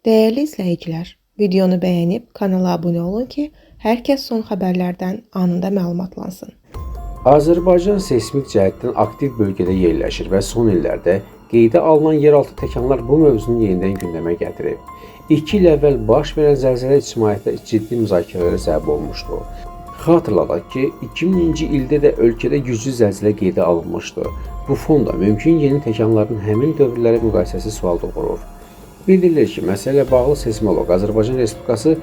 Değerli izləyicilər, videonu bəyənib kanala abunə olun ki, hər kəs son xəbərlərdən anında məlumatlansın. Azərbaycan seysmik cəhətdən aktiv bölgədə yerləşir və son illərdə qeydə alınan yeraltı təkanlar bu mövzunu yenidən gündəmə gətirib. 2 il əvvəl baş verən zəlzələ ictimaiyyətdə ciddi müzakirələrə səbəb olmuşdu. Xatırladaq ki, 2000-ci ildə də ölkədə güclü zəlzələ qeydə alınmışdı. Bu fonda mümkün yeni təkanların həmin dövrlərə müqayisəsi sual doğurur. Bildirilir ki, məsələ bağlı seysmoloq Azərbaycan Respublikası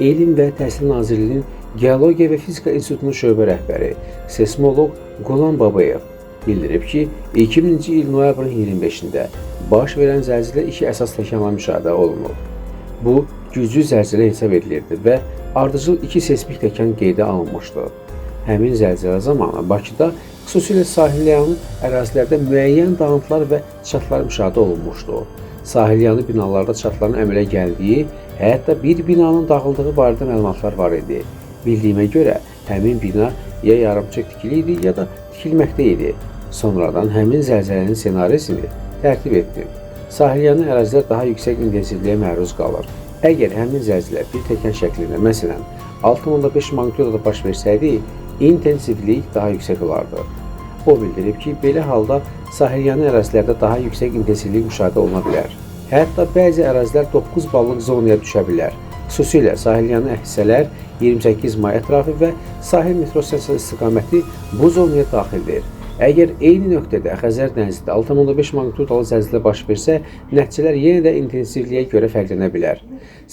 Elm və Təhsil Nazirliyinin Geologiya və Fizika İnstitutunun şöbə rəhbəri seysmoloq Qulam Babayev bildirib ki, 2000-ci il noyabrın 25-də baş verən zəlzələ 2 əsas təkanla müşahidə olunub. Bu, güclü zəlzələ hesab edilirdi və ardıcıl 2 seysmik təkan qeydə alınmışdı. Həmin zəlzələ zamanı Bakıda, xüsusilə sahilyanı ərazilərdə müəyyən dağıntılar və çatlar müşahidə olunmuşdu. Sahilyanı binalarda çatların əmələ gəldiyi, hətta bir binanın dağıldığı barədə məlumatlar var idi. Bildiyimə görə, həmin bina ya yarımçıq tikili idi, ya da tikilməkdə idi. Sonradan həmin zəlzələnin ssenarisini tərtib etdim. Sahilyanı ərazilər daha yüksək intensivliyə məruz qalır. Əgər həmin zəlzələ bir təkan şəklində, məsələn, 6.5 magnitudada baş versəydi, intensivlik daha yüksək olardı. O bildirib ki, belə halda sahilyanı ərazilərdə daha yüksək intensivlik müşahidə oluna bilər. Hətta bəzi ərazilər 9 ballıq zonaya düşə bilər. Xüsusilə sahilyanı hissələr 28 may ətrafı və sahil metro stansiyası istiqaməti bu zonaya daxildir. Əgər eyni nöqtədə Xəzər dənizində 6.5 magnitudalı zəlzələ baş versə, nəticələr yenə də intensivliyə görə fərqlənə bilər.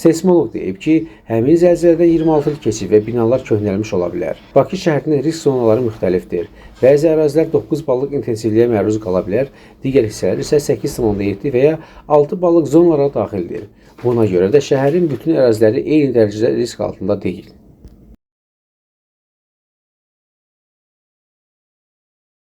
Seysmoloq deyib ki, həmin zəlzələdən 26 il keçib və binalar köhnəlmiş ola bilər. Bakı şəhərinin risk zonaları müxtəlifdir. Bəzi ərazilər 9 ballıq intensivliyə məruz qala bilər, digər hissələr isə 8.7 və ya 6 ballıq zonalara daxildir. Buna görə də şəhərin bütün əraziləri eyni dərəcədə risk altında deyil.